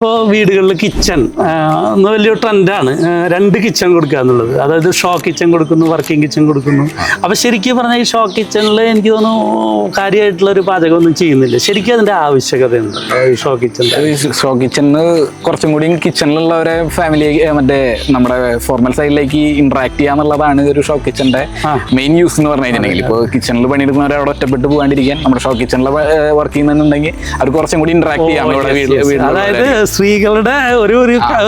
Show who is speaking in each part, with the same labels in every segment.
Speaker 1: ഇപ്പോൾ വീടുകളിൽ കിച്ചൺ വലിയൊരു ട്രെൻഡാണ്. 2 കിച്ചൺ കൊടുക്കുക എന്നുള്ളത്. അതായത് ഷോ കിച്ചൺ കൊടുക്കുന്നു, വർക്കിംഗ് കിച്ചൺ കൊടുക്കുന്നു. അപ്പോൾ ശരിക്കും പറഞ്ഞാൽ ഈ ഷോ കിച്ചണിൽ എനിക്ക് തോന്നുന്നു കാര്യമായിട്ടുള്ള ഒരു പാചകമൊന്നും ചെയ്യുന്നില്ല. ശരിക്കും അതിൻ്റെ ആവശ്യകത ഉണ്ട് ഈ ഷോ കിച്ചണിൽ.
Speaker 2: ഷോ കിച്ചണിന് കുറച്ചും കൂടി കിച്ചണിലുള്ളവരെ ഫാമിലി മറ്റേ നമ്മുടെ ഫോർമൽ സൈഡിലേക്ക് ഇന്ററാക്ട് ചെയ്യാന്നുള്ളതാണ് ഒരു ഷോ കിച്ചണിന്റെ മെയിൻ യൂസ് എന്ന് പറഞ്ഞു കഴിഞ്ഞിട്ടുണ്ടെങ്കിൽ. ഇപ്പോൾ കിച്ചണിൽ പണിയെടുക്കുന്നവരെ അവിടെ ഒറ്റപ്പെട്ട് പോകാണ്ടിരിക്കാൻ നമ്മുടെ ഷോ കിച്ചണിൽ വർക്ക് ചെയ്യുന്നുണ്ടെങ്കിൽ അവർ കുറച്ചും കൂടി ഇന്ററാക്ട് ചെയ്യാം.
Speaker 1: അതായത് സ്ത്രീകളുടെ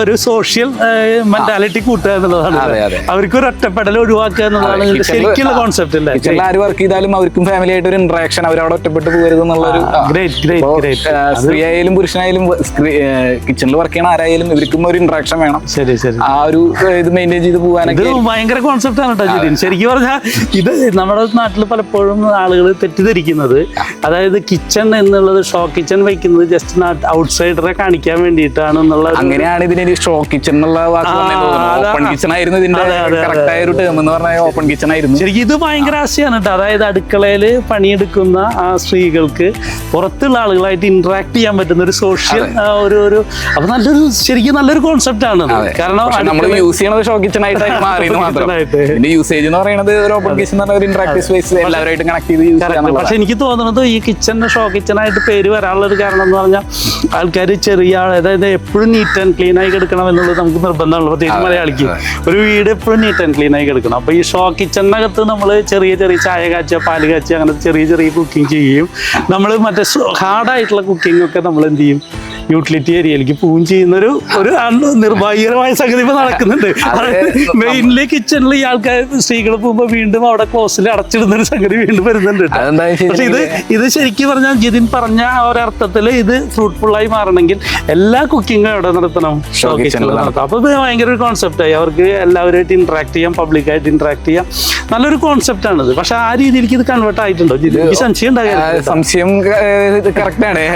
Speaker 1: ഒരു സോഷ്യൽ മെന്റാലിറ്റി കൂട്ടുക എന്നുള്ളതാണ്. അവർക്ക് ഒരു ഒറ്റപ്പെടൽ ഒഴിവാക്കുക എന്നുള്ളതാണ് ശരിക്കുള്ള കോൺസെപ്റ്റ് അല്ലേ.
Speaker 2: കിച്ചണിൽ ആര് വർക്ക് ചെയ്താലും അവർക്കും ഫാമിലി ആയിട്ട് ഒരു ഇന്ററാക്ഷൻ, അവരവിടെ ഒറ്റപ്പെട്ട് പോകരുത് എന്നുള്ളൊരു. സ്ത്രീ ആയാലും പുരുഷനായാലും കിച്ചണിൽ വർക്ക് ചെയ്യണ ആരായാലും ഇവർക്കും ഒരു ഇന്ററാക്ഷൻ വേണം.
Speaker 1: ശരി ശരി.
Speaker 2: ആ ഒരു ഇത് മെയിൻറ്റെയിൻ ചെയ്ത് പോകാനൊക്കെ
Speaker 1: ഭയങ്കര കോൺസെപ്റ്റ് ആണ് കേട്ടോ ജിതിൻ. ശരിക്കും പറഞ്ഞാൽ ഇത് നമ്മുടെ നാട്ടിൽ പലപ്പോഴും ആളുകൾ തെറ്റിദ്ധരിക്കുന്നത്, അതായത് കിച്ചൺ എന്നുള്ളത് ഷോ കിച്ചൺ വയ്ക്കുന്നത് ജസ്റ്റ് ഔട്ട്സൈഡറെ കാണിക്കാൻ വേണ്ടിയിട്ടാണ് എന്നുള്ളത്.
Speaker 2: അങ്ങനെയാണ് ഇതിന് ഷോ കിച്ചൺ എന്നുള്ള ഓപ്പൺ കിച്ചൺ ആയിരുന്നു ഇതിന്റെ കറക്റ്റ് ആയ ഒരു ടേം എന്ന് പറഞ്ഞാൽ ഓപ്പൺ കിച്ചൺ ആയിരുന്നു.
Speaker 1: ശരിക്കും ഇത് ഭയങ്കര ആശയാണ് കേട്ടോ. അതായത് അടുക്കളയിൽ പണിയെടുക്കുന്ന ആ സ്ത്രീകൾക്ക് പുറത്തുള്ള ആളുകളായിട്ട് ഇന്ററാക്ട് ചെയ്യാൻ പറ്റുന്ന ഒരു സോഷ്യൽ ഒരു അപ്പൊ ശരിക്കും നല്ലൊരു കോൺസെപ്റ്റ് ആണ്. കാരണം
Speaker 2: നമ്മൾ യൂസ് ചെയ്യണത് ഷോ കിച്ചൺ ആയിട്ട് മാറിയെന്ന് മാത്രം. ഇതിന്റെ യൂസേജ് എന്ന് പറയുന്നത് ഒരു ഓപ്പൺ കിച്ചൺ എന്ന് പറഞ്ഞ ഒരു ഇന്ററാക്റ്റീവ് സ്പേസ് എല്ലാവരുമായിട്ട് കണക്ട് ചെയ്ത് യൂസ് ചെയ്യാൻ.
Speaker 1: പക്ഷെ എനിക്ക് തോന്നുന്നത് ഈ കിച്ചൺ ഷോ കിച്ചൺ ആയിട്ട് പേര് വരാനുള്ള ഒരു കാരണം എന്ന് പറഞ്ഞാൽ ആൾക്കാർ ചെറിയ അതായത് എപ്പോഴും നീറ്റ് ആൻഡ് ക്ലീൻ ആയി കിടക്കണം എന്നുള്ളത് നമുക്ക് നിർബന്ധമുള്ള, പ്രത്യേകിച്ച് മലയാളിക്ക് ഒരു വീട് എപ്പോഴും നീറ്റ് ആൻഡ് ക്ലീൻ ആയി കിടക്കണം. അപ്പോൾ ഈ ഷോ കിച്ചണിനകത്ത് നമ്മൾ ചെറിയ ചെറിയ ചായ കാച്ചുക, പാല് കാച്ചുക, അങ്ങനത്തെ ചെറിയ ചെറിയ കുക്കിംഗ് ചെയ്യും. നമ്മൾ മറ്റേ ഹാർഡായിട്ടുള്ള കുക്കിംഗ് ഒക്കെ നമ്മൾ എന്ത് ചെയ്യും, യൂട്ടിലിറ്റി ഏരിയയിലേക്ക് പോവും ചെയ്യുന്ന ഒരു നിർഭാഗ്യകരമായ സംഗതി ഇപ്പൊ നടക്കുന്നുണ്ട്. മെയിൻലി കിച്ചണിൽ ഈ ആൾക്കാർ സ്ത്രീകൾ പോകുമ്പോൾ വീണ്ടും അവിടെ ക്ലോസിൽ അടച്ചിടുന്ന ഒരു സംഗതി വീണ്ടും വരുന്നുണ്ട്. പക്ഷെ ഇത് ശരിക്കും പറഞ്ഞാൽ ജിതിൻ പറഞ്ഞ ഒരർത്ഥത്തിൽ ഇത് ഫ്രൂട്ട്ഫുൾ ആയി മാറണമെങ്കിൽ എല്ലാ കുക്കിങ്ങും എവിടെ നടത്തണം, ഷോ കിച്ചണിൽ നടത്താം. അപ്പൊ ഇത് ഭയങ്കര ഒരു കോൺസെപ്റ്റായി. അവർക്ക് എല്ലാവരുമായിട്ട് ഇന്ററാക്ട് ചെയ്യാം, പബ്ലിക്കായിട്ട് ഇന്ററാക്ട് ചെയ്യാം. നല്ലൊരു കോൺസെപ്റ്റ് ആണിത്. പക്ഷെ ആ രീതിയിലേക്ക് ഇത് കൺവേർട്ട് ആയിട്ടുണ്ടോ ജിതിൻ?
Speaker 2: സംശയം കറക്റ്റ് ആണ്.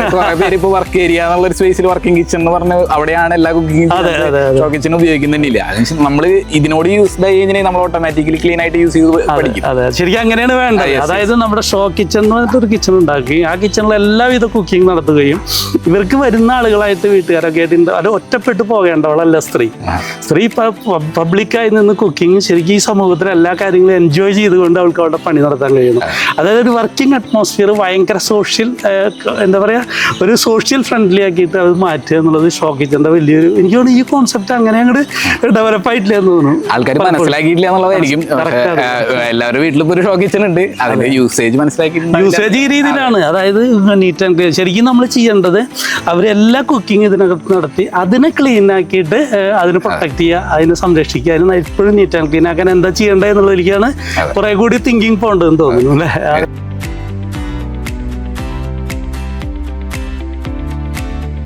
Speaker 2: ഇപ്പൊ വർക്ക് ഏരിയ എന്നുള്ള സ്പേസിൽ വർക്കിംഗ് കിച്ചൺ എന്ന് പറഞ്ഞ അവിടെയാണ് എല്ലാ കുക്കിംഗ് ഷോ കിച്ചൺ ഉപയോഗിക്കുന്നില്ല. നമ്മൾ ഇതിനോട് യൂസ് കഴിഞ്ഞാൽ നമ്മൾ ഓട്ടോമാറ്റിക്കലി ക്ലീൻ ആയിട്ട് യൂസ് ചെയ്ത് പഠിക്കും.
Speaker 1: അതെ, ശരിക്കും അങ്ങനെയാണ് വേണ്ടത്. അതായത് നമ്മുടെ ഷോ കിച്ചൺ എന്ന് പറഞ്ഞിട്ടൊരു കിച്ചൺ ഉണ്ടാക്കി ആ കിച്ചണിൽ എല്ലാവിധ കുക്കിംഗ് നടത്തുകയും ഇവർക്ക് വരുന്ന ആളുകളായിട്ട് വീട്ടുകാരൊക്കെ ആയിട്ട് അത് ഒറ്റപ്പെട്ട് പോകേണ്ടവളല്ല സ്ത്രീ. പബ്ലിക്കായി നിന്ന് കുക്കിംഗ് ശരിക്കും ഈ സമൂഹത്തിലെ എല്ലാ കാര്യങ്ങളും എൻജോയ് ചെയ്തുകൊണ്ട് അവൾക്ക് അവിടെ പണി നടത്താൻ കഴിയുന്നു. അതായത് ഒരു വർക്കിംഗ് അറ്റ്മോസ്ഫിയർ ഭയങ്കര സോഷ്യൽ, എന്താ പറയുക, ഒരു സോഷ്യൽ ഫ്രണ്ട്ലി ആക്കിയിട്ട് അത് മാറ്റുക എന്നുള്ളത് ഷോ കിച്ചണിന്റെ വലിയൊരു, എനിക്ക് തോന്നുന്നു ഈ കോൺസെപ്റ്റ് അങ്ങനെ അങ്ങോട്ട് ഡെവലപ്പ് ആയിട്ടില്ല എന്ന് തോന്നുന്നു.
Speaker 2: ആൾക്കാർ മനസ്സിലാക്കിയിട്ടില്ല എന്നുള്ളതായിരിക്കും. എല്ലാവരുടെ വീട്ടിലും ഒരു ഷോ കിച്ചൺ ഉണ്ട്, അതിന്റെ യൂസേജ് മനസ്സിലാക്കിയിട്ടുണ്ട്.
Speaker 1: യൂസേജ് ഈ രീതിയിലാണ്. അതായത് നീറ്റ് ആൻഡ് ക്ലീൻ. ശരിക്കും നമ്മൾ ചെയ്യേണ്ടത് അവരെല്ലാ കുക്കിംഗ് ഇതിനകത്ത് നടത്തി അതിനെ ക്ലീൻ ആക്കിയിട്ട് അതിനെ പ്രൊട്ടക്ട് ചെയ്യുക, അതിനെ സംരക്ഷിക്കുക, അതിന് എപ്പോഴും നീറ്റ് ആൻഡ് ക്ലീൻ ആക്കാൻ എന്താ ചെയ്യേണ്ടത് എന്നുള്ളതിലേക്കാണ് കുറെ കൂടി തിങ്കിങ് പോകേണ്ടതെന്ന് തോന്നുന്നു അല്ലേ.